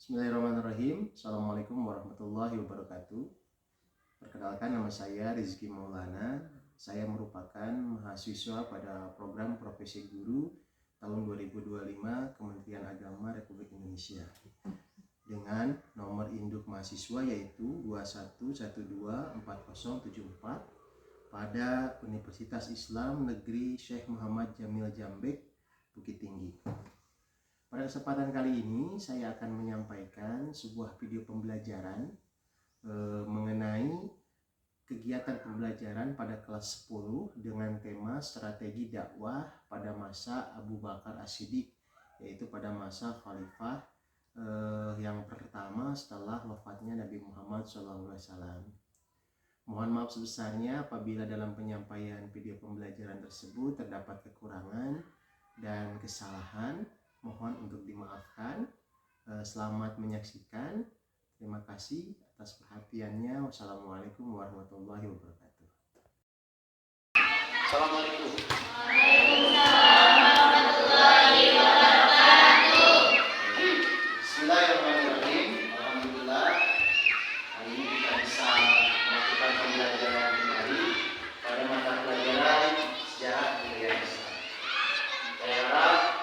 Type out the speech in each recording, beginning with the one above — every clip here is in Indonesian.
Bismillahirrahmanirrahim. Assalamualaikum warahmatullahi wabarakatuh. Perkenalkan, nama saya Rizky Maulana. Saya merupakan mahasiswa pada program Profesi Guru tahun 2025 Kementerian Agama Republik Indonesia dengan nomor induk mahasiswa yaitu 21124074 pada Universitas Islam Negeri Syekh Muhammad Jamil Jambek, Bukit Tinggi. Pada kesempatan kali ini saya akan menyampaikan sebuah video pembelajaran mengenai kegiatan pembelajaran pada kelas 10 dengan tema strategi dakwah pada masa Abu Bakar As-Siddiq, yaitu pada masa khalifah yang pertama setelah wafatnya Nabi Muhammad SAW. Mohon maaf sebesarnya apabila dalam penyampaian video pembelajaran tersebut terdapat kekurangan dan kesalahan. Mohon untuk dimaafkan. Selamat menyaksikan. Terima kasih atas perhatiannya. Wassalamualaikum warahmatullahi wabarakatuh. Assalamualaikum. Bismillahirrahmanirrahim. Alhamdulillah, hari ini kita bisa melakukan pembelajaran kembali pada mata pelajaran sejarah budaya Islam. Saya harap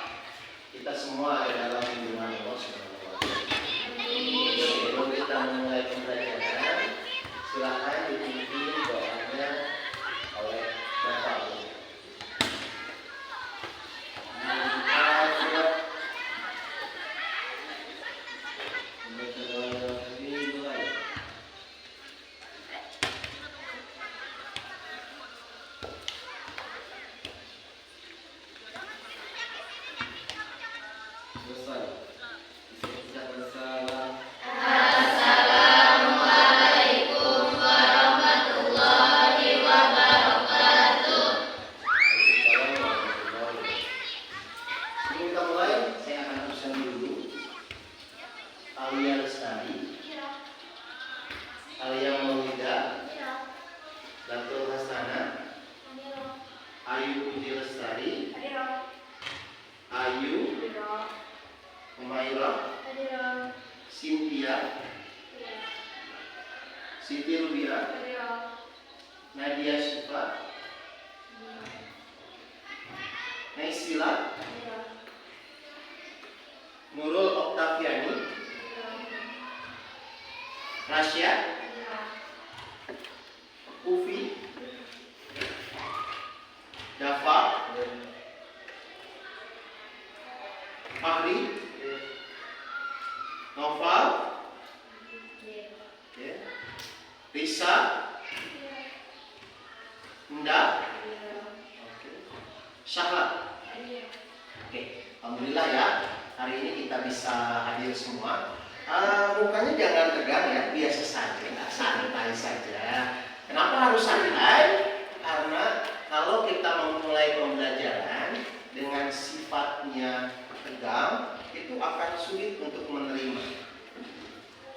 kita semua ada dalam lindungan Allah Subhanahu wa Ta'ala. Sebelum kita memulai pembelajaran, silakan dipimpin doanya oleh Bapak Ibu. Siti Rubia, Nadia Syifa, Naisila, Nurul Oktaviani, Rasya, Ufi, Dafa, Fahri, Noval, Risa, Nda, Syahla. Oke, alhamdulillah ya, hari ini kita bisa hadir semua. Mukanya jangan tegang ya, biasa saja, santai saja. Kenapa harus santai? Karena kalau kita memulai pembelajaran dengan sifatnya tegang, itu akan sulit untuk menerima.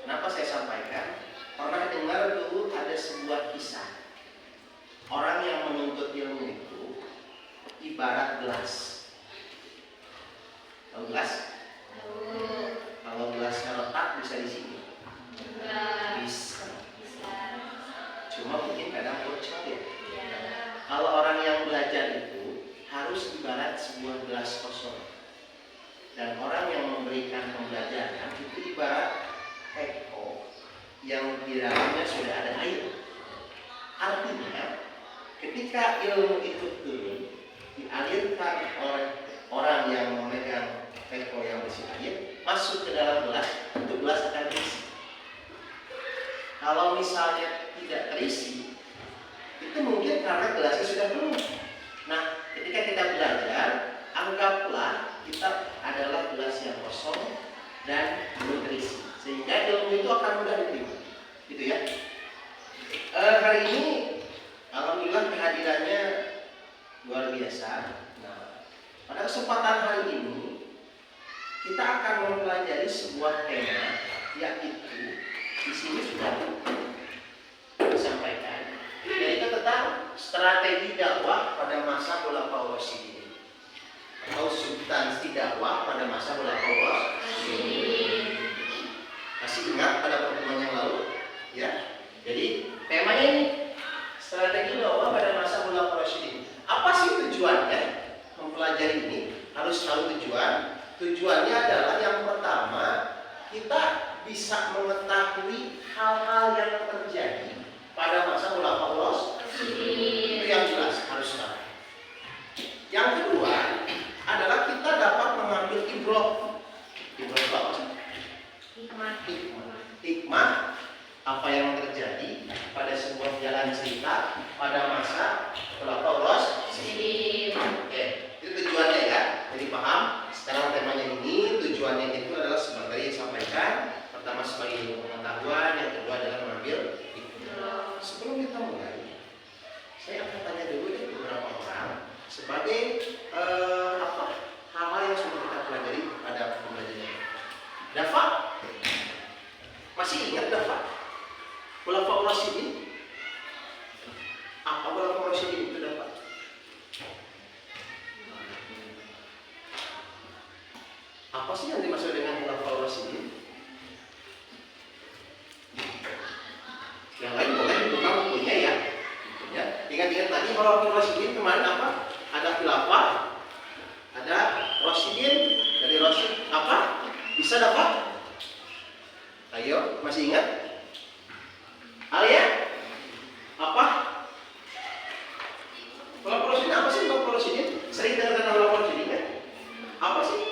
Kenapa saya sampaikan? Pernah dengar dulu ada sebuah kisah. Orang yang menuntut ilmu itu ibarat gelas. Tahu gelas? Kalau gelasnya retak bisa di sini? Bisa. Cuma mungkin kadang bocor ya. Kalau orang yang belajar itu harus ibarat sebuah gelas kosong. Dan orang yang memberikan pembelajaran itu ibarat teko yang di dalamnya sudah ada air. Artinya, ketika ilmu itu turun, dialirkan oleh orang yang memegang teko yang berisi air, masuk ke dalam gelas, itu gelas akan terisi. Kalau misalnya tidak terisi, itu mungkin karena gelasnya sudah penuh. Nah, ketika kita belajar, anggaplah kita adalah gelas yang kosong dan belum terisi, sehingga ilmu itu akan mudah diterima. Gitu ya. Hari ini alhamdulillah kehadirannya luar biasa. Nah, pada kesempatan hari ini kita akan mempelajari sebuah tema, yaitu di sini sudah disampaikan, yaitu tentang strategi dakwah pada masa Khulafaur Rasyidin atau substansi dakwah pada masa Khulafaur Rasyidin. Tujuannya adalah yang pertama, kita bisa mengetahui hal-hal yang terjadi pada masa Khulafaur Rasyidin. Itu yang jelas harus tahu. Yang kedua adalah kita dapat mengambil ibrah. Ibrah itu apa? Hikmah apa yang terjadi pada sebuah jalan cerita pada masa Khulafaur Rasyidin. Oke, itu tujuannya ya. Jadi paham? Sekarang temanya ini, tujuannya itu adalah sebagai yang disampaikan. Pertama sebagai ilmu pengetahuan, yang kedua adalah mengambil hikmah. Sebelum kita mulai, saya akan tanya dulu dari beberapa orang sebagai hal-hal yang sudah kita pelajari pada pembelajaran. Dafa, masih ingat Dafa? Khulafaur Rasyidin? Apa Khulafaur Rasyidin itu Dafa? Apa sih yang dimaksud dengan Khulafaur Rasyidin? Yang lain boleh dibuka bukunya ya. Ya, ingat-ingat tadi Khulafaur Rasyidin kemarin apa? Ada khilafah, ada Rasyidin, dari Rasyid apa? Bisa dapat? Ayo, masih ingat? Alia? Apa? Khulafaur Rasyidin apa sih Khulafaur Rasyidin? Sering dengar kata Khulafaur Rasyidin kan? Apa sih?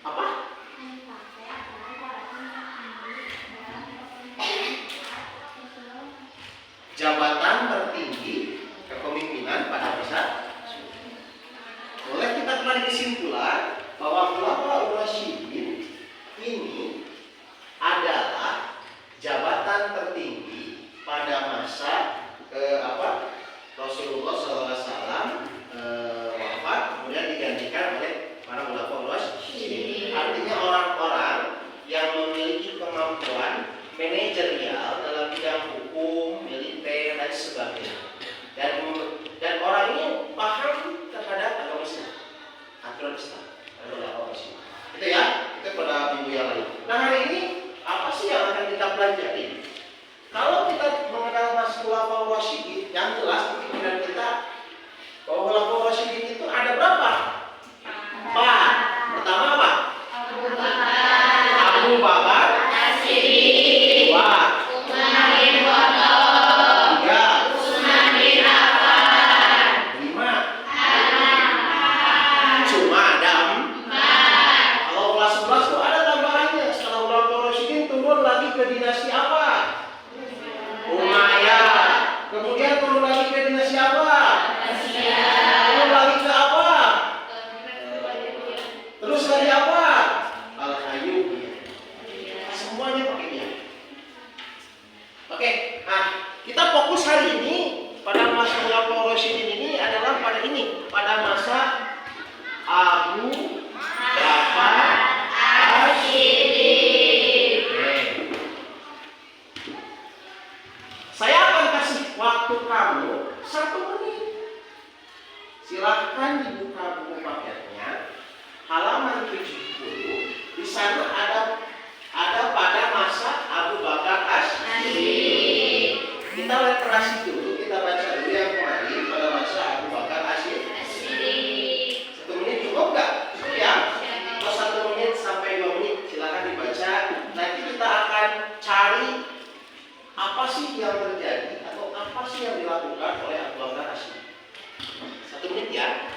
Apa? Jabatan tertinggi kepemimpinan pada masa. Boleh kita tarik kesimpulan bahwa Khulafaur Rasyidin ini adalah jabatan tertinggi pada masa Rasulullah SAW wafat, kemudian digantikan oleh para Khulafaur Rasyidin. Artinya orang-orang yang memiliki kemampuan manajerial dalam bidang hukum, militer dan sebagainya. Dan orang ini paham terhadap agama Islam, aturan Islam, Khulafaur Rasyidin. Itu ya, itu pada minggu yang lalu. Nah hari ini apa sih yang akan kita pelajari? Kalau kita mengenal Mas Khulafaur Rasyidin, yang jelas di pikiran kita bahwa Khulafaur Rasyidin itu ada berapa? 4. Pertama apa? Abu Bakar As-Siddiq. 2. Umar bin Khattab. 3. Utsman bin Affan. 5. Cuma ada 4. Kalau kelas 11 itu ada tambahannya. Setelah Khulafaur Rasyidin turun lagi ke dinasti apa? Umayyah. Kemudian turun lagi ke dinasti apa? Turun lagi ke apa? Terus lagi apa? Al-Ayyubiyah. Semuanya pakai dia. Oke, nah kita fokus hari ini pada masa Khulafaur Rasyidin ini adalah pada ini, pada masa Abu Bakar As-Siddiq. Saya akan kasih waktu kamu 1 menit. Silahkan dibuka buku paketnya, halaman 70. Di sana ada pada masa Abu Bakar As-Siddiq. Kita literasi dulu, kita baca dulu yang kemarin pada masa Abu Bakar As-Siddiq. 1 menit cukup nggak? Cukup ya? Kalau 1 menit sampai 2 menit silahkan dibaca. Nanti kita akan cari apa sih yang terjadi atau apa sih yang dilakukan oleh Abu Bakar As-Siddiq. 1 menit ya.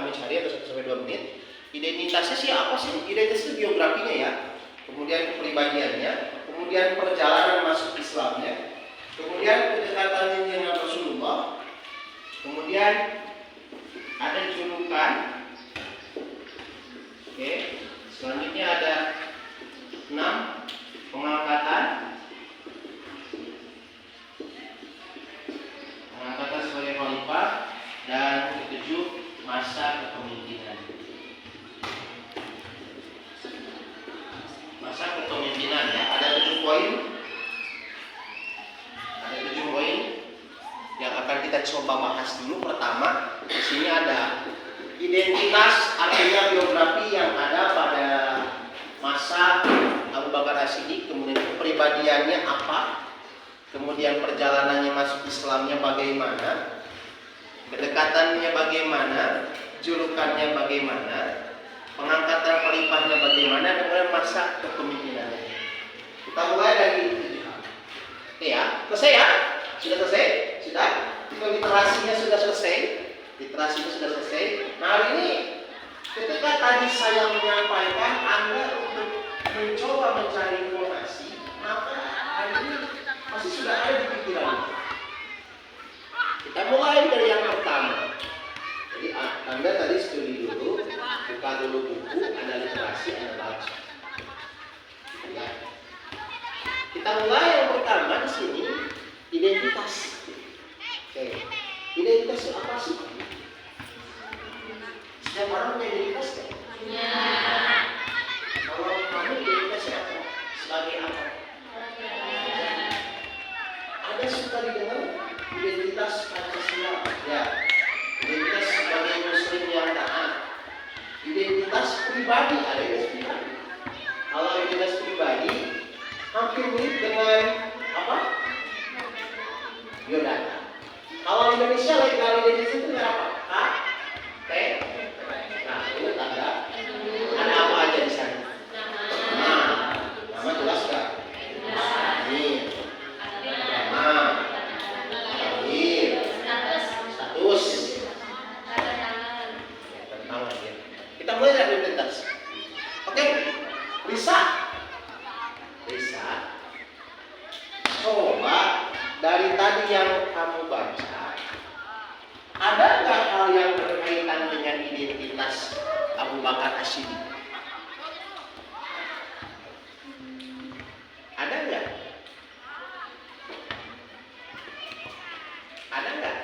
kami cari atau 1 sampai 2 menit. Identitasnya siapa sih? Identitas itu biografinya ya. Kemudian kepribadiannya, kemudian perjalanan masuk Islamnya, kemudian kedekatannya dengan Rasulullah, kemudian ada julukan. Oke, selanjutnya ada 6 pengangkatan sebagai khalifah, dan 7 masa kepemimpinan. Masa kepemimpinan ya, ada 7 poin. Ada 7 poin yang akan kita coba bahas dulu. Pertama, di sini ada identitas, artinya biografi yang ada pada masa Abu Bakar As-Siddiq, kemudian kepribadiannya apa, kemudian perjalanannya masuk Islamnya bagaimana, kedekatannya bagaimana, julukannya bagaimana, pengangkatan khalifahnya bagaimana, kemudian masa kepemimpinannya. Kita mulai dari 7 hal. Oke ya, selesai ya? Sudah selesai? Sudah? Literasinya sudah selesai. Literasinya sudah selesai. Nah, hari ini ketika tadi saya menyampaikan Anda untuk mencoba mencari informasi, maka hari ini masih sudah ada di pikiran. Kita mulai dari yang pertama. Jadi Anda tadi studi dulu, buka dulu buku, Anda literasi, Anda baca. Ya. Kita mulai yang pertama di sini, identitas. Oke, identitas itu apa sih? Setiap orang punya identitas kan? Ya. Kalau kamu identitasnya apa? Sebagai apa? Ada suka didengar identitas Pancasila, ya. Identitas sebagai Muslim yang taat. Identitas pribadi, ada identitas pribadi. Kalau identitas pribadi hampir mirip dengan apa? Biodata. Kalau Indonesia legal identitas itu apa? K, T. Nah, itu tanda. Ada apa aja di sana? Nama jelas nggak? Ini. Nama, lahir, status, tentang lahir. Kita mulai dari identitas. Oke, Lisa. Coba dari tadi yang kamu baca, ada nggak hal yang berkaitan dengan identitas Abu Bakar As-Siddiq? Ada nggak? Ada nggak?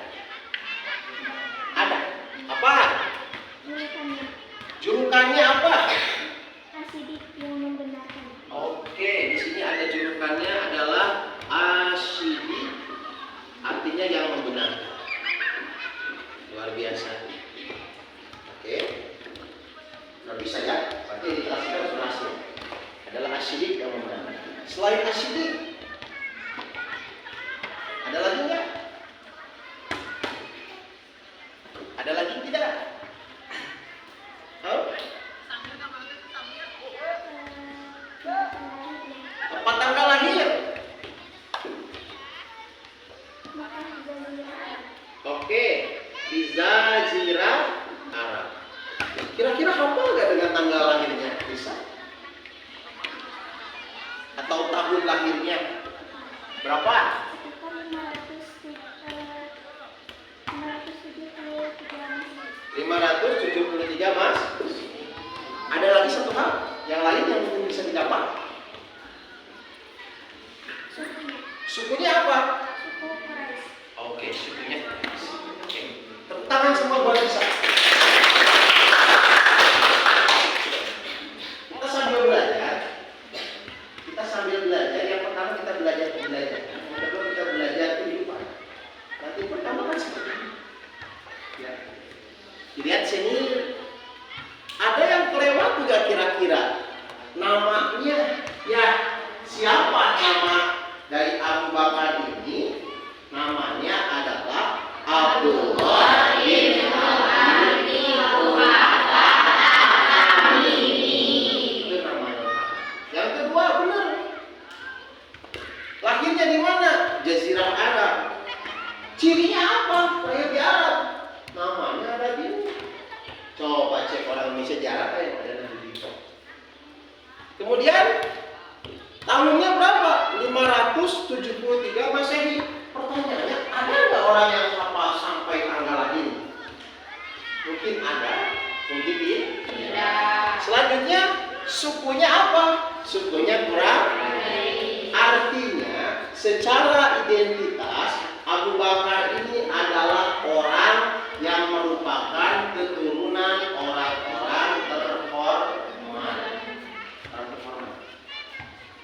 Ada. Apa? Julukannya apa? As-Siddiq yang membenarkan. Oke, di sini ada julukannya adalah As-Siddiq, artinya yang membenarkan. Luar biasa. Oke, nggak bisa ya? Berarti diteraskan berhasil. Adalah As-Siddiq yang membenarkan. Selain As-Siddiq, ada lagi nggak? Ada lagi tidak? Oh? Tempat tanggal lahir. Oke, di Jazirah Arab. Kira-kira hafal nggak dengan tanggal lahirnya? Bisa? Atau tahun lahirnya? Berapa? 573 Mas. Ada lagi satu hal yang lain yang mungkin bisa didapat. Sukunya apa? Suku Quraisy. Oke, sukunya Quraisy. Oke, tepuk tangan semua buat bisa. Kita sambil belajar. Yang pertama kita belajar. Yang kedua kita belajar kehidupan. Nanti pertama kan seperti ini. Ya. Dilihat sini Coba cek orang Indonesia jarang yang ada di Indonesia. Kemudian tahunnya berapa? 573 Masehi. Pertanyaannya, ada nggak orang yang hafal sampai tanggal ini? Mungkin ada, mungkin tidak. Selanjutnya, sukunya apa? Sukunya kurang. Artinya, secara identitas, Abu Bakar ini adalah orang yang merupakan keturunan orang-orang terhormat.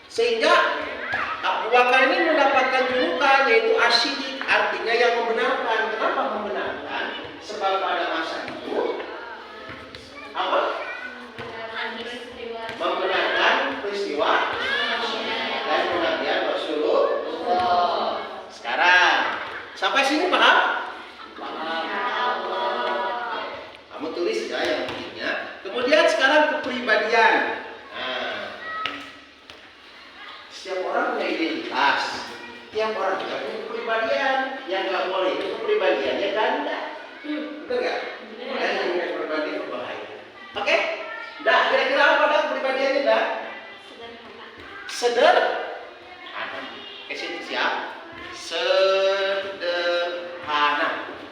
Sehingga Abu Bakar ini mendapatkan julukan yaitu Asy-Siddiq, artinya yang membenarkan. Kenapa membenarkan? Sebab pada masa itu apa? Membenarkan peristiwa dan kenabian Rasulullah. Sekarang sampai sini paham? Kamu tulis ya yang pentingnya. Kemudian sekarang kepribadian. Setiap orang punya identitas. Tiap orang punya kepribadian. Yang nggak boleh itu kepribadiannya ganda. Betul nggak? Dan yang punya kepribadian berbahaya. Oke? Dah, kira-kira apa dah kepribadiannya dah? Sederhana. Ke situ siap? Sederhana.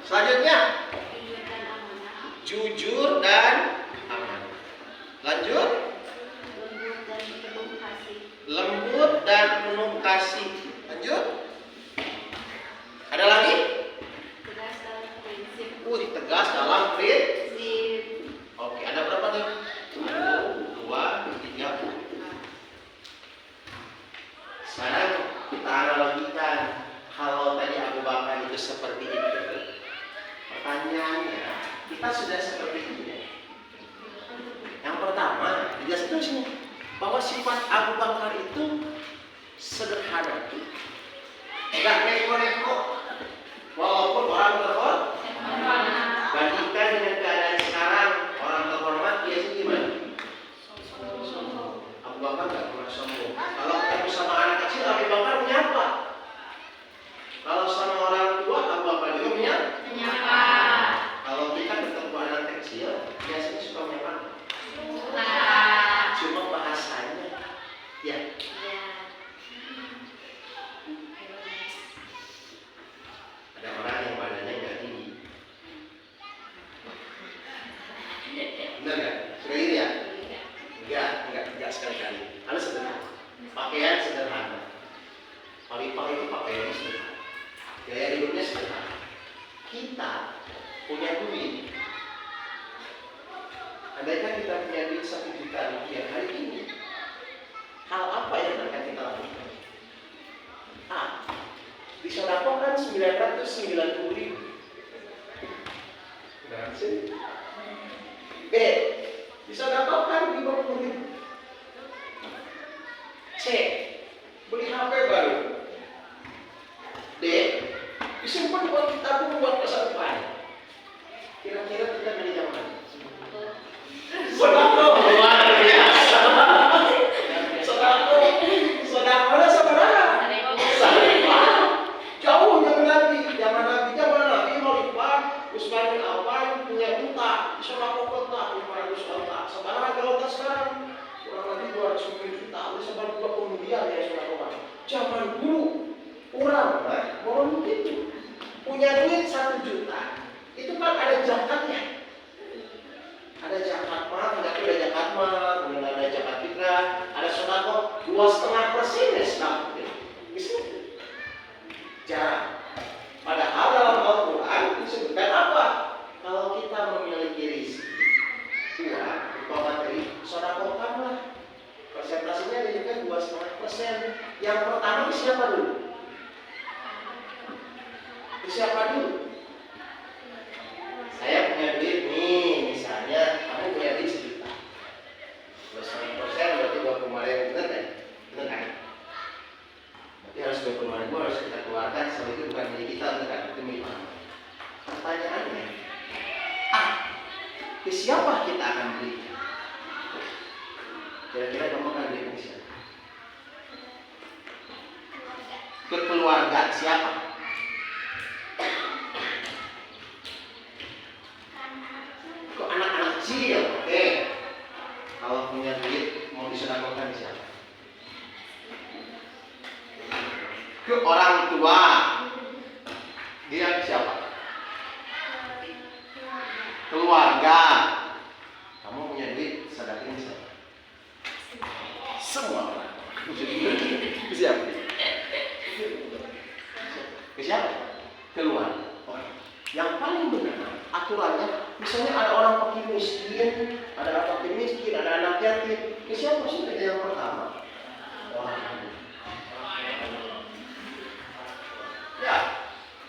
Selanjutnya, jujur dan amanah. Lanjut. Lembut dan penuh kasih. Lanjut. Ada lagi? Tegas dalam prinsip. Oke, ada berapa nih? 1, 2, 3. Sekarang kita analogikan. Kalau tadi Abu Bakar itu seperti itu, pertanyaannya, kita sudah seperti ini. Yang pertama, dijelaskan di sini bahwa sifat Abu Bakar itu sederhana, tidak neko-neko, walaupun orang terhormat. Bandingkan dengan keadaan sekarang, orang terhormat biasanya gimana? Abu Bakar nggak pernah sombong. Kalau ketemu sama anak kecil, Abu Bakar menyapa. Kalau sama orang tua, Abu Bakar juga menyapa. Kalau kita ketemu anak kecil, biasanya suka menyapa. Cuma bahasanya, ya. Ada orang yang badannya nggak tinggi. Benar nggak? Sudah ini ya? Enggak sekali-kali. Harus sederhana. Pakaian sederhana. Paling-paling itu pakaian sederhana. Gaya hidupnya sederhana. Kita punya duit. Andaikan kita punya duit 1 juta rupiah hari ini, hal apa yang akan kita lakukan? A. Disodakokan 990.000. Berhasil. B. Disodakokan 50.000. C. Beli HP baru. D. Disimpan buat tabung buat masa depan. Kira-kira kita milih yang mana? Sodako luar biasa. Sodako ada sebenarnya. Jauh zaman Nabi Khalifah Utsman bin Affan punya unta, sodako unta 500 unta. Sekarang kalau unta sekarang kurang lebih 210 juta. Oleh sebab itu kemudian ya sodako. Zaman dulu orang mau begitu punya duit 1 juta. Itu kan ada zakatnya. Ada zakat mal, ada zakat mal, kemudian ada zakat fitrah, ada sedekah 2,5% ya sedekah. Bisa jarang. Padahal dalam Al-Quran disebutkan apa? Kalau kita memiliki rezeki, uang, berupa materi, sedekahkanlah. Persentasenya dijadikan 2,5%. Yang pertama itu siapa dulu? Itu siapa dulu? Saya punya duit nih, misalnya kamu punya duit 1 juta. 2,5% berarti 20 benar kan? Benar kan? Berarti harus 20 harus kita keluarkan, soal itu bukan milik kita, benar kan? Itu milik kamu. Pertanyaannya, ke siapa kita akan beli? Kira-kira kamu akan beli ke siapa? Ke keluarga siapa? kecil. Oke. Kalau punya duit mau disedekahkan siapa? Ke orang tua. Dia siapa? Keluarga. Kamu punya duit, sedekahin siapa? Semua orang. Ke siapa? Ke siapa? Keluarga. Yang paling benar aturannya, misalnya ada orang fakir miskin, ada anak yatim. Ke siapa sih yang pertama? Orang tua. Ya,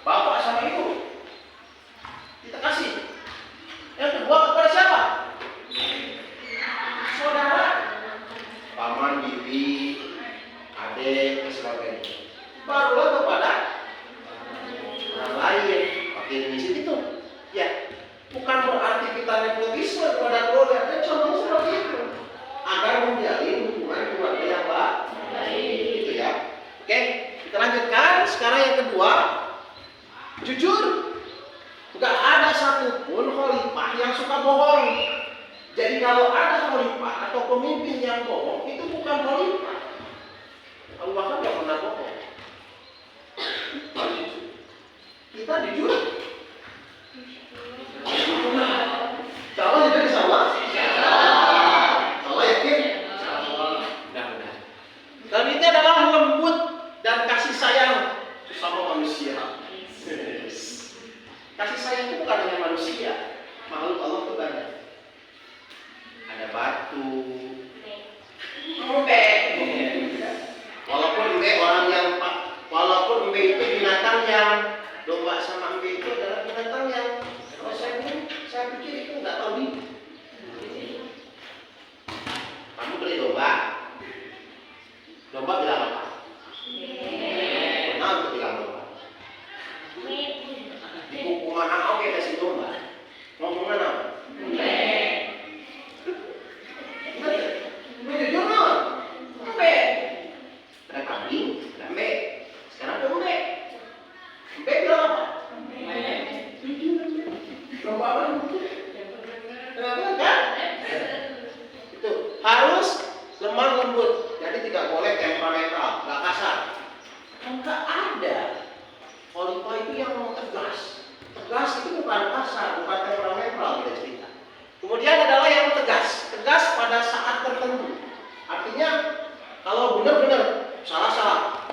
bapak sama ibu kita kasih. Yang kedua kepada siapa? Saudara, paman, bibi, adik, dan sebagainya. Barulah kepada orang lain. Fakir miskin itu, ya, bukan berarti kita nepotisme kepada keluarga. Dan contohnya seperti itu, agar menjalin hubungan keluarga yang baik, gitu ya. Oke, kita lanjutkan. Sekarang yang kedua, jujur. Nggak ada satupun khalifah yang suka bohong. Jadi kalau ada khalifah atau pemimpin yang bohong, itu bukan khalifah. Abu Bakar nggak pernah bohong. Kita jujur. Kalau jujur sama? Kalau yakin? Mudah-mudahan. Dan itu adalah lembut dan kasih sayang sama manusia. Kasih sayang itu bukan hanya manusia, makhluk Allah itu banyak. Ada batu, embe. Walaupun embe itu binatang yang domba sama embe itu adalah binatang yang kalau saya pikir itu nggak tahu diri. Kamu beli domba bilang apa? Nah, untuk bilang domba. Di buku mana oke kasih domba? Ngomongan apa? Jujur non? Embe. Ada kambing, ada embe. Sekarang ada embe. Embe bilang apa? Domba apa? Kan? Itu harus lemah lembut. Jadi tidak boleh temperamental, nggak kasar. Enggak ada. Khalifah itu yang tegas. Tegas itu bukan kasar, bukan temperamental kita cerita. Kemudian adalah yang tegas pada saat tertentu. Artinya kalau benar-benar salah.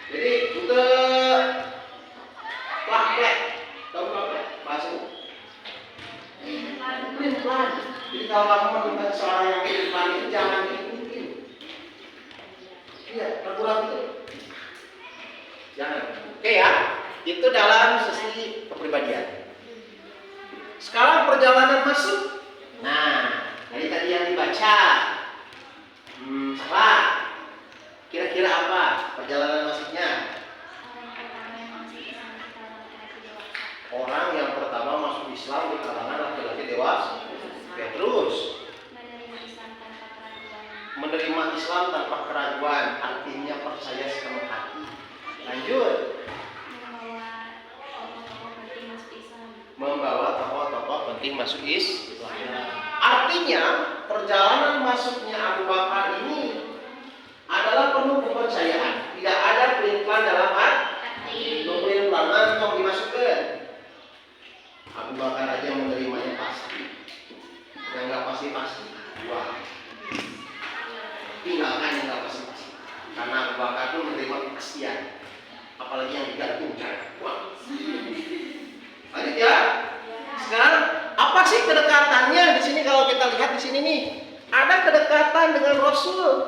Jadi untuk plak-plak, tahu plak-plak bahasa itu? Pelin-pelan. Jadi kalau kamu menemukan seorang yang pelin-pelan itu jangan diikutin. Iya, terkurang itu. Jangan. Oke ya, itu dalam sisi kepribadian. Sekarang perjalanan masuk. Nah, tadi yang dibaca. Salah. Kira-kira apa perjalanan masuknya? Orang yang pertama masuk Islam di kalangan laki-laki dewasa. Petrus. Menerima Islam tanpa keraguan, artinya percaya sepenuh hati. Lanjut. Membawa tokoh-tokoh penting masuk Islam. Artinya perjalanan masuknya Abu Bakar ini adalah penuh kepercayaan. Tidak ada pelin-pelan dalam hati. Pelin-pelan mau dimasukkan. Abu Bakar aja menerimanya pasti. Yang nggak pasti. Wah. Tinggalkan yang nggak pasti. Karena Abu Bakar itu menerima kepastian. Apalagi yang digantungkan. Wah. Lanjut ya. Sekarang apa sih kedekatannya di sini? Kalau kita lihat di sini nih, ada kedekatan dengan Rasul.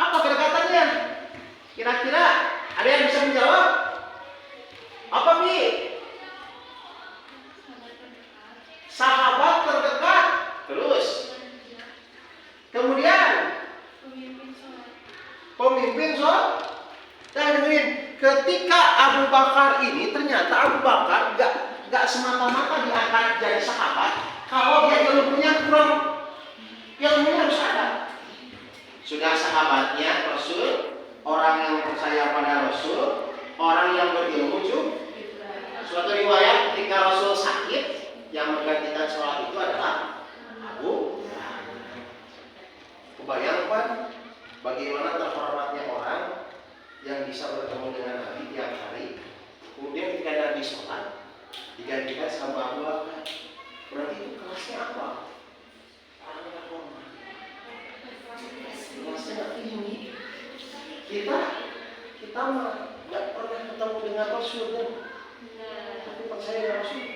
Apa kedekatannya? Kira-kira ada yang bisa menjawab? Apa Bi? Sahabat terdekat. Terus. Kemudian pemimpin sholat. Dan dengerin, ketika Abu Bakar ini ternyata Abu Bakar gak semata-mata diangkat jadi sahabat kalau dia ilmunya kurang, ilmunya harus ada. Sudah sahabatnya Rasul, orang yang percaya pada Rasul, orang yang berilmu juga. Suatu riwayat ketika Rasul sakit, yang Kebayang Pak, bagaimana terhormatnya orang yang bisa bertemu dengan Nabi tiap hari. Kemudian ketika Nabi sholat digantikan sama Abu Bakar. Berarti itu kelasnya apa? Orang terhormat. Kelasnya tinggi. Kita mah nggak pernah ketemu dengan Rasul kan? Tapi percaya dengan Rasul.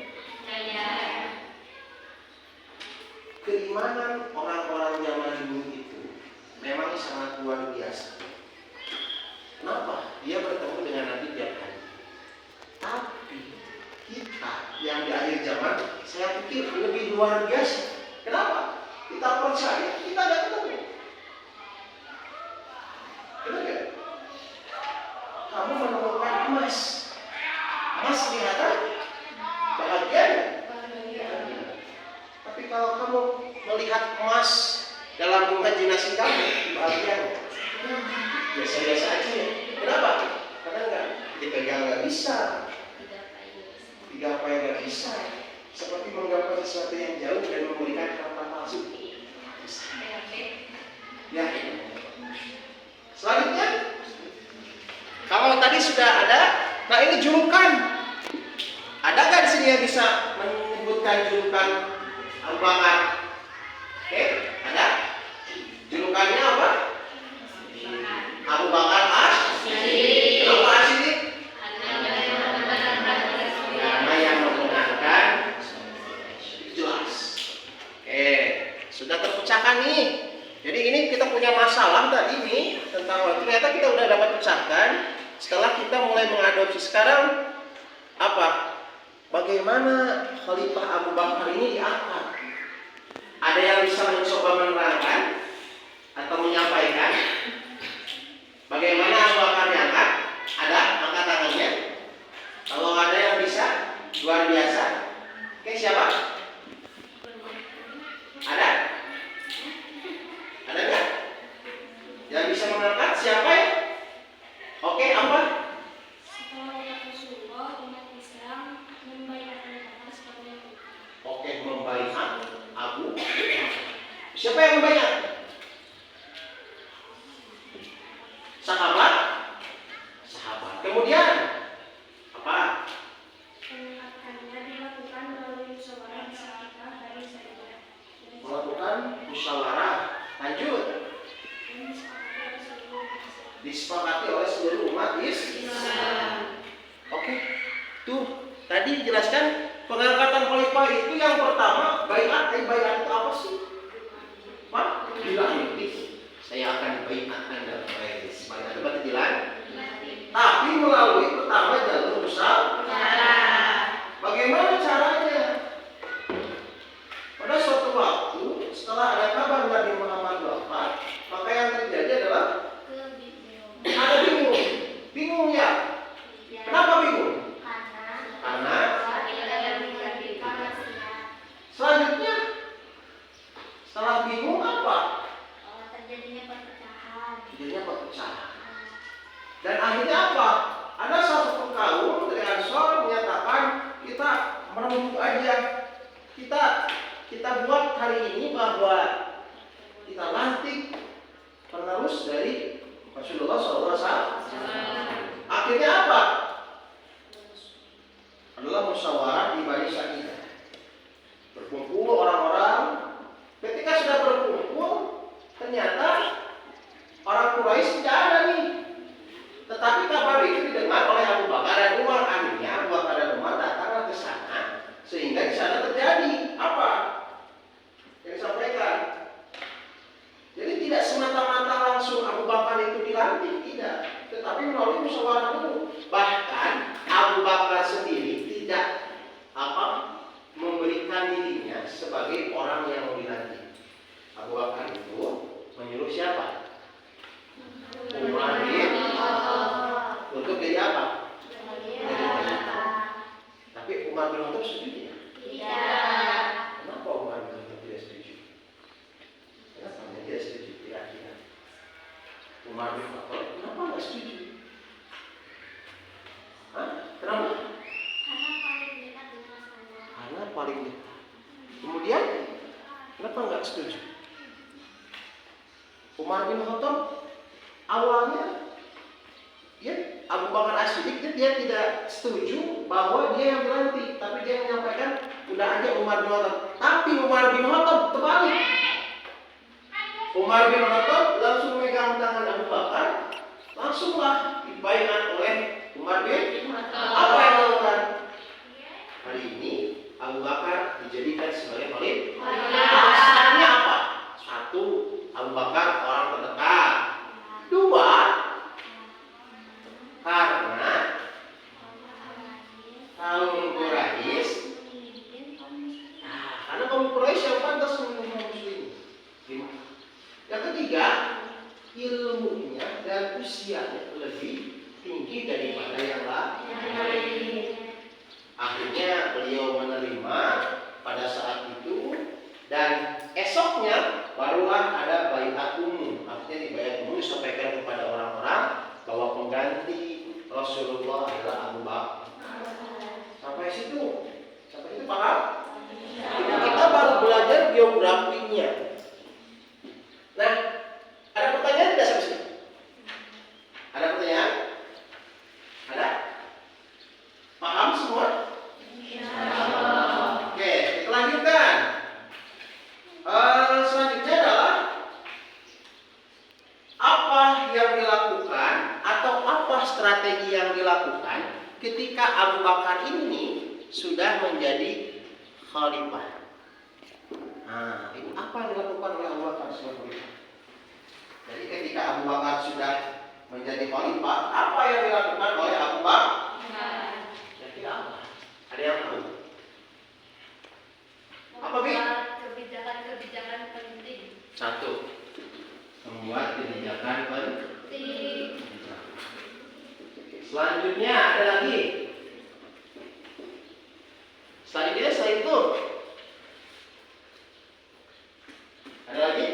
Keimanan orang-orang zaman dulu itu memang sangat luar biasa. Kenapa? Dia bertemu dengan Nabi tiap hari. Tapi kita yang di akhir zaman, saya pikir lebih luar biasa. Kenapa? Kita percaya, kita nggak ketemu. Kenapa? Kamu menemukan emas. Emas kelihatan bahagia. Tapi kalau kamu melihat emas dalam imajinasi kamu, bahagia. Biasa-biasa aja ya. Kenapa? Karena nggak dipegang, nggak bisa, digapai nggak bisa, seperti menggapai sesuatu yang jauh dan memberikan harapan palsu. Ya. Selanjutnya, kalau tadi sudah ada, nah ini julukan. Ada nggak di sini yang bisa menyebutkan julukan Abu Bakar? Oke, ada. Julukannya apa? Abu Bakar As-Siddiq. Kenapa As-Siddiq? Karena yang membenarkan jelas. Oke, sudah terpecahkan nih. Jadi ini kita punya masalah tadi nih tentang ternyata kita udah dapat pecahkan setelah kita mulai mengadopsi. Sekarang apa? Bagaimana Khalifah Abu Bakar ini diangkat? Ada yang bisa mencoba menerangkan atau menyampaikan bagaimana Abu Bakar diangkat? Ada? Angkat tangannya. Kalau ada yang bisa, luar biasa. Oke, siapa? Ada? Ada nggak? Yang bisa mengangkat siapa ya? Oke, apa? Oke, membaiat Abu. Siapa yang membaiat? Sahabat. Kemudian apa? Melakukan musyawarah. Lanjut. Disepakati oleh seluruh umat Islam. Oke. Tuh, tadi dijelaskan pengangkatan khalifah itu yang pertama baiat. Baiat itu apa sih? Pak, bilang ini saya akan baiat Anda. Baiat itu berarti dilantik. Tapi melalui pertama jalur musyawarah. Bagaimana caranya? Pada suatu waktu setelah ada kabar Nabi Muhammad wafat, maka yang terjadi adalah ada bingung ya. Kenapa bingung? Karena selanjutnya setelah bingung apa? Terjadinya perpecahan. Dan akhirnya apa? Ada satu kaum dari Ansor menyatakan kita merembuk aja, kita buat hari ini bahwa kita lantik penerus dari Rasulullah SAW. Akhirnya apa? Adalah musyawarah di Bani Sa'idah. Berkumpul orang-orang. Ketika sudah berkumpul, ternyata orang Quraisy tidak ada nih. Tetapi kabar itu didengar oleh Abu Bakar dan Umar. Akhirnya Abu Bakar dan Umar datang ke sana, sehingga di sana terjadi apa yang disampaikan. Jadi tidak semata-mata langsung Abu Bakar itu dilantik, tidak, tetapi melalui musyawarah dulu. Bahkan Abu Bakar sendiri tidak memberikan dirinya sebagai orang yang mau dilantik. Abu Bakar itu menyuruh siapa? Umar bin untuk jadi apa? Tapi Umar bin Khattab setuju? Tidak. Kenapa Umar bin Khattab tidak setuju? Kenapa dia tidak setuju? Kira-kira Umar bin Khattab kenapa nggak setuju? Kenapa? Karena paling dekat. Kemudian kenapa nggak setuju? Umar bin Khattab awalnya ya Abu Bakar As-Siddiq dia tidak setuju bahwa dia yang dilantik, tapi dia menyampaikan udah aja Umar bin Khattab. Tapi Umar bin Khattab terbalik. Umar bin Khattab langsung megang tangan Abu Bakar, langsunglah dibaiat oleh Umar bin Khattab. Apa yang dilakukan? Hari ini Abu Bakar dijadikan sebagai khalifah. Alasannya apa? Satu, Abu Bakar orang terdekat. Dua, karena kaum Quraisy, karena kaum Quraisy yang pantas memimpin kaum muslimin. Yang ketiga, ilmunya dan usianya lebih tinggi daripada yang lain. Akhirnya beliau menerima pada saat itu, dan esoknya barulah ada baiat umum. Artinya di baiat umum disampaikan kepada orang-orang bahwa pengganti Rasulullah adalah Abu Bakar. Sampai situ paham? Kita baru belajar biografinya. Nah, ada pertanyaan tidak sampai sini? Ada pertanyaan? Ada? Paham semua? Oke, kita lanjutkan. Selanjutnya adalah apa yang dilakukan atau apa strategi yang dilakukan ketika Abu Bakar ini sudah menjadi khalifah. Nah, ini apa yang dilakukan oleh Abu Bakar sebagai khalifah? Jadi ketika Abu Bakar sudah menjadi khalifah, apa yang dilakukan oleh Abu Bakar? Jadi apa? Ada yang tahu? Apa Bi? Kebijakan penting. Satu, membuat kebijakan penting. Selanjutnya ada lagi. Selanjutnya setelah itu ada lagi?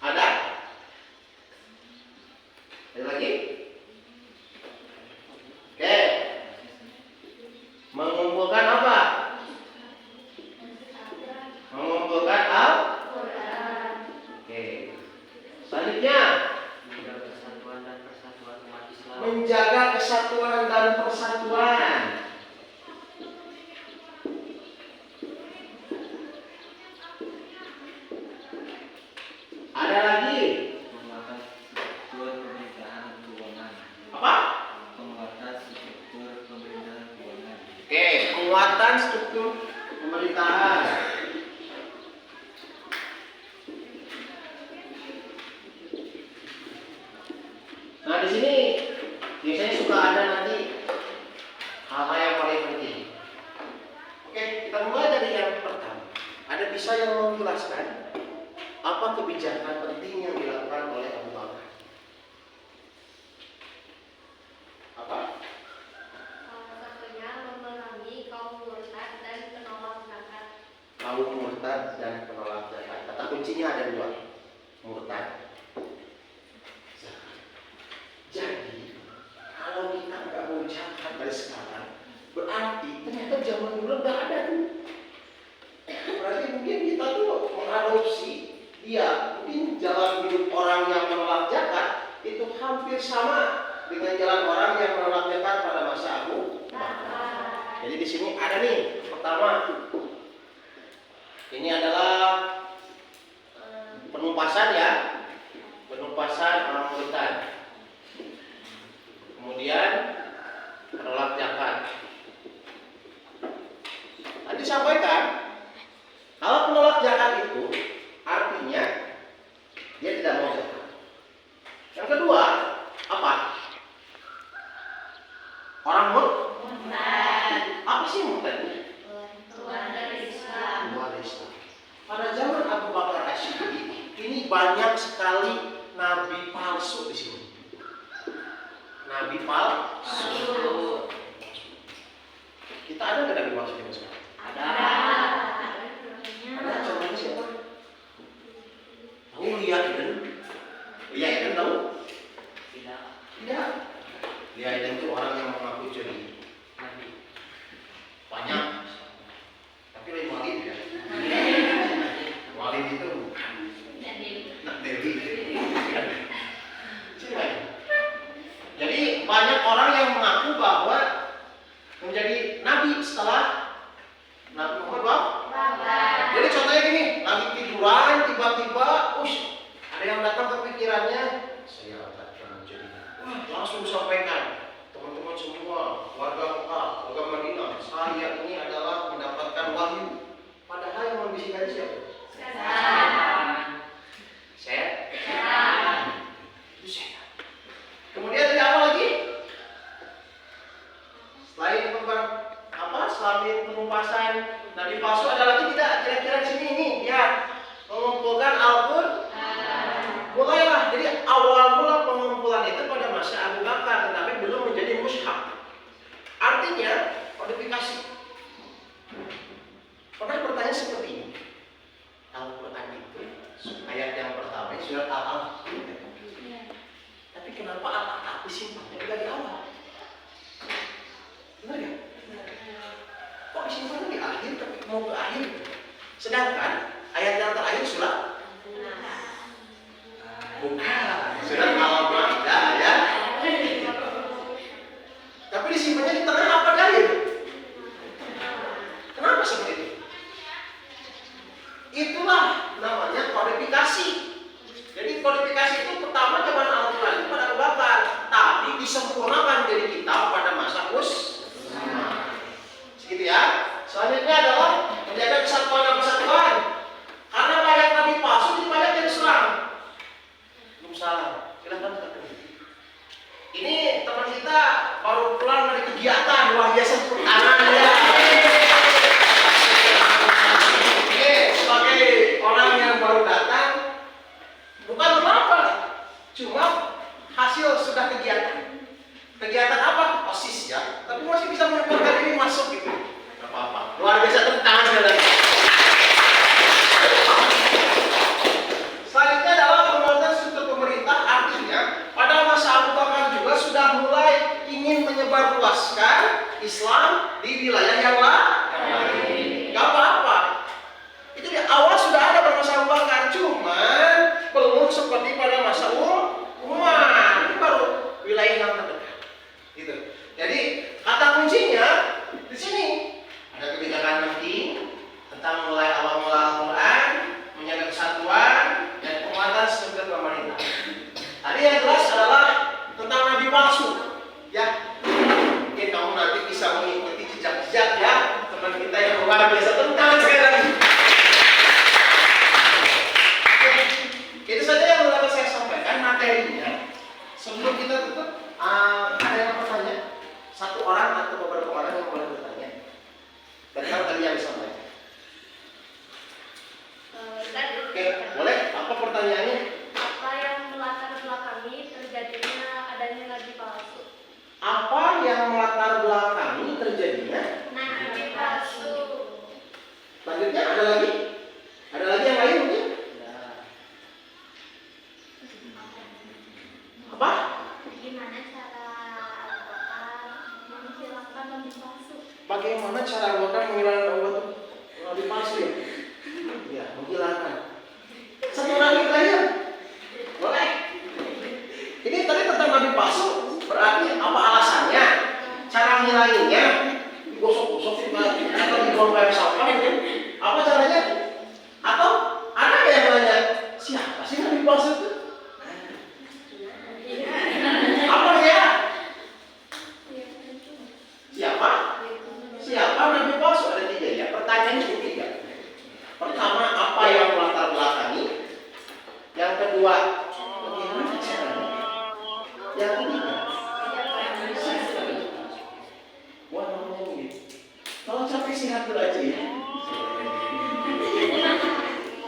Ada? Ada lagi? Oke. Mengumpulkan apa? Mengumpulkan Al-Quran. Oke. Selanjutnya menjaga kesatuan dan persatuan. Ada lagi? Penguatan struktur pemerintahan keuangan. Apa? Penguatan struktur pemerintahan keuangan. Oke, penguatan struktur pemerintahan. Nah, di sini biasanya suka ada nanti hal-hal yang paling penting. Oke, kita mulai dari yang pertama. Ada bisa yang menjelaskan apa kebijakan penting yang dilakukan oleh Abu Bakar? Apa? Salah satunya memerangi kaum murtad dan penolak zakat. Kaum murtad dan penolak zakat. Kata kuncinya ada dua. Murtad. Jadi, kalau kita nggak mau zakat dari sekarang, berarti ternyata zaman dulu nggak ada tuh. Berarti mungkin kita tuh mengadopsi dia. Mungkin jalan hidup orang yang menolak zakat itu hampir sama dengan jalan orang yang menolak zakat pada masa Abu Bakar. Jadi di sini ada nih, pertama, ini adalah penumpasan ya, penumpasan orang murtad. Kemudian menolak zakat. Tadi sampaikan kalau penolak zakat itu artinya dia tidak mau zakat. Yang kedua apa? Orang murtad. Apa sih murtad? Keluar dari Islam. Keluar dari Islam. Pada zaman Abu Bakar As-Siddiq ini banyak sekali nabi palsu di sini. Nabi palsu. Kita ada nggak nabi palsu di Islam? Ada. Ada, contohnya siapa? Tahu Lia Eden? Lia Eden tahu? Tidak. Tidak. Lia Eden itu orang yang mengaku jadi nabi. Banyak. Tapi lain Walid ya. Walid itu datang ke pikirannya, saya akan jadi. Langsung sampaikan, teman-teman semua, warga Mekah, warga Madinah, saya ini adalah mendapatkan wahyu. Padahal yang membisikkan siapa? Setan. Itu setan. Kemudian ada apa lagi? Selain penumpasan nabi palsu, ada lagi tidak? Kira-kira di sini ini lihat mengumpulkan Al-Qur'an. Mulailah, jadi awal mula pengumpulan itu pada masa Abu Bakar, tetapi belum menjadi mushaf. Artinya kodifikasi. Pernah bertanya seperti ini? Al-Qur'an itu ayat yang pertama surat Al-Alaq. Tapi kenapa Al-Alaq disimpannya juga di awal? Benar ya? Kok disimpannya di akhir tapi mau ke akhir? Sedangkan ayat yang terakhir surat bukan surat Al-Maidah ya. Tapi disimpannya di tengah apa di akhir? Kenapa seperti itu? Itulah namanya kodifikasi. Jadi kodifikasi itu pertama zaman Al-Quran itu pada Abu Bakar, tapi disempurnakan jadi kitab pada masa Utsman. Segitu ya. Selanjutnya adalah menjaga kesatuan dan persatuan. Karena banyak nabi palsu, jadi banyak yang diserang. Belum salah. Silakan kata. Ini teman kita baru pulang dari kegiatan luar biasa tepuk tangan ya. Oke, sebagai orang yang baru datang, bukan apa, cuma hasil sudah kegiatan. Kegiatan apa? OSIS ya. Tapi masih bisa menyempurnakan ini masuk gitu. Gak apa-apa. Luar biasa tepuk tangan sekali. Selanjutnya adalah pembuatan struktur pemerintah, artinya pada masa Abu Bakar juga sudah mulai ingin menyebarluaskan Islam di wilayah yang lain. Gak apa-apa. Itu di awal sudah ada pada masa Abu Bakar, cuman belum seperti pada masa Umar. Ini baru wilayah yang terdekat. Gitu. Jadi kata kuncinya di sini ada kebijakan penting tentang mulai awal mula Al-Quran, menjaga kesatuan dan penguatan struktur pemerintah. Tadi yang jelas adalah tentang nabi palsu. Ya, mungkin kamu nanti bisa mengikuti jejak-jejak ya teman kita yang luar biasa tentang sekali lagi. Itu saja yang dapat saya sampaikan materinya. Sebelum kita tutup, ada yang bertanya? Satu orang atau beberapa orang yang boleh bertanya tentang tadi yang disampaikan. Oke, boleh? Apa pertanyaannya? Apa yang melatar belakangi terjadinya adanya nabi palsu? Apa yang melatar belakangi terjadinya? Nabi palsu. Selanjutnya ada lagi? Ada lagi yang lain mungkin? Apa? Gimana cara menghilangkan nabi palsu? Bagaimana cara Bakar menghilangkan nabi palsu ya? Ya, menghilangkan. Satu lagi terakhir. Boleh? Ini tadi tentang nabi palsu. Berarti apa alasannya? Cara ngilanginnya? Digosok-gosok juga atau dibuang kayak sampah gitu? Apa caranya? Atau ada yang nanya, siapa sih nabi palsu itu? Apa ya? Siapa? Siapa nabi palsu? Ada tiga ya. Pertanyaannya cuma tiga. Pertama, apa yang melatar belakangi? Yang kedua, bagaimana caranya? Yang ketiga, wah namanya gitu. Kalau capek sihat dulu aja ya.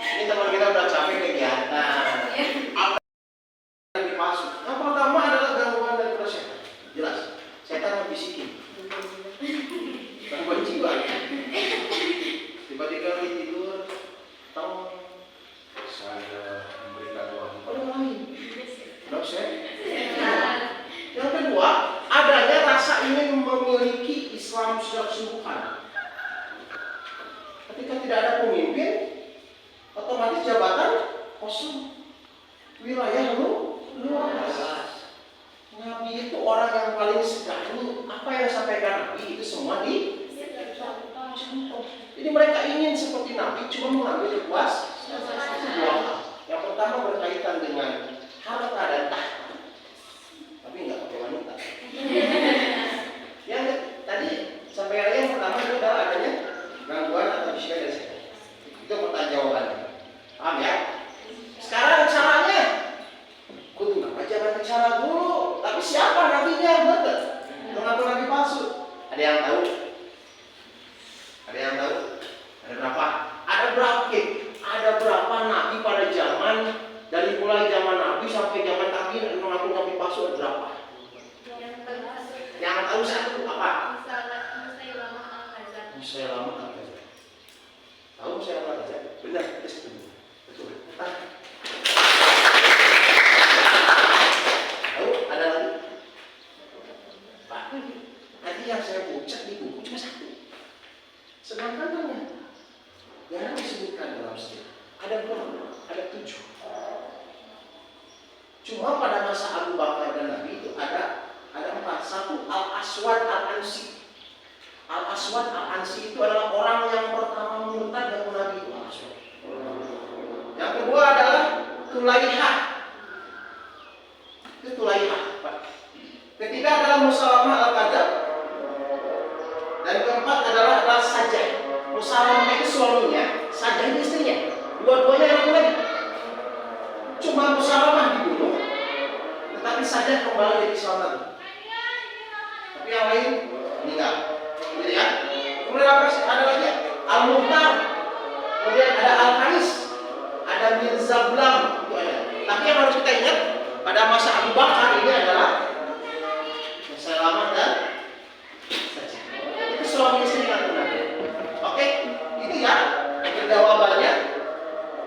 Ini teman kita udah capek kegiatan. Apa yang dimaksud? Yang pertama adalah gangguan dari setan. Jelas, setan membisikin. Gangguan jiwa. Tiba-tiba lagi tidur, tahu saya memberikan uang kepada orang lain. Dosen. Yang kedua, adanya rasa ingin memiliki Islam secara keseluruhan. Ketika tidak ada pemimpin, otomatis jabatan kosong, wilayah luas. Nabi itu orang yang paling segani. Apa yang disampaikan Nabi itu semua contoh. Jadi mereka ingin seperti Nabi, cuma mengambil kuas dua hal. Yang pertama pertama berkaitan dengan harta dan tahta. Tapi nggak pakai wanita. Yang tadi sampai yang pertama itu adalah adanya gangguan atau bisnya dari setan. Itu pertanyaan jawabannya. Paham ya? Sekarang caranya, kudu nggak baca cara dulu. Tapi siapa nabinya? Betul. Mengaku nabi palsu. Ada yang tahu? Ada yang tahu? Ada berapa? Ada berapa? Ada berapa nabi pada zaman dari mulai zaman nabi sampai zaman tabiin mengaku nabi palsu ada berapa? Yang tahu satu apa? Musailamah al-Kadzdzab. Tahu Musailamah al-Kadzdzab? Benar, betul. Tahu? Ada lagi? Pak, tadi yang saya baca di buku cuma satu. Sedangkan ternyata yang disebutkan dalam sejarah ada berapa? Ada 7. Cuma pada masa Abu Bakar dan Nabi itu ada 4. Satu Al-Aswad Al-Ansi. Al-Aswad Al-Ansi itu adalah orang yang pertama murtad dan Nabi itu Al-Aswad. Yang kedua adalah Tulaihah. Itu Tulaihah, Pak. Ketiga adalah Musailamah al-Kadzdzab. Dan keempat adalah Sajjah. Musailamah itu suaminya, Sajjah itu istrinya. Dua-duanya yang lagi. Cuma Musailamah dibunuh, tetapi Sajjah kembali jadi Islam lagi. Tapi yang lain meninggal. Gitu ya. Kemudian apa sih? Ada lagi Al-Muhtar. Kemudian ada Al-Khanis. Ada Mirza Ghulam. Itu ada. Tapi yang harus kita ingat pada masa Abu Bakar ini adalah Musailamah dan Sajjah. Itu suami istri kan. Oke, itu ya jawabannya.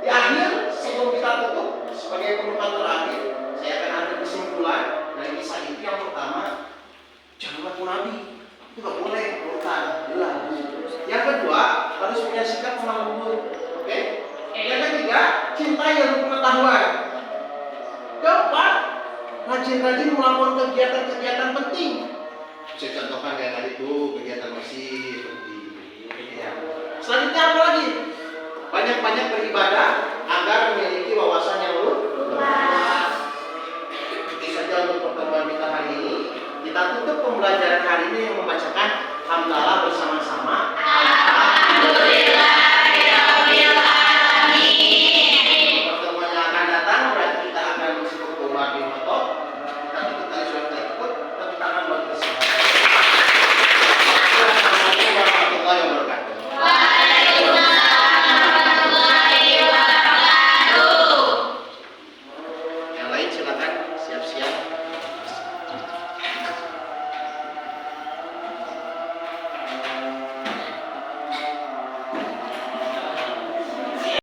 Di akhir sebelum kita tutup sebagai penutupan terakhir, saya akan ambil kesimpulan dari kisah itu. Yang pertama, jangan ngaku nabi. Itu nggak boleh, murtad, jelas. Yang kedua, harus punya sikap menanggung. Oke? Yang ketiga, cintai ilmu pengetahuan. Keempat, rajin-rajin melakukan kegiatan-kegiatan penting. Saya contohkan kayak tadi itu kegiatan masih penting. Ya. Selanjutnya apa lagi? Banyak-banyak beribadah agar memiliki wawasan yang luas. Itu saja untuk pertemuan kita hari ini. Kita tutup pembelajaran hari ini yang membacakan hamdalah bersama-sama. Alhamdulillahirabbil alamin. Pertemuan yang akan datang berarti kita akan disebut Umar bin Khattab. Kita tutup tadi sudah kita ikut tepuk tangan buat bersama. Assalamualaikum warahmatullahi wabarakatuh. Yang lain silakan siap-siap.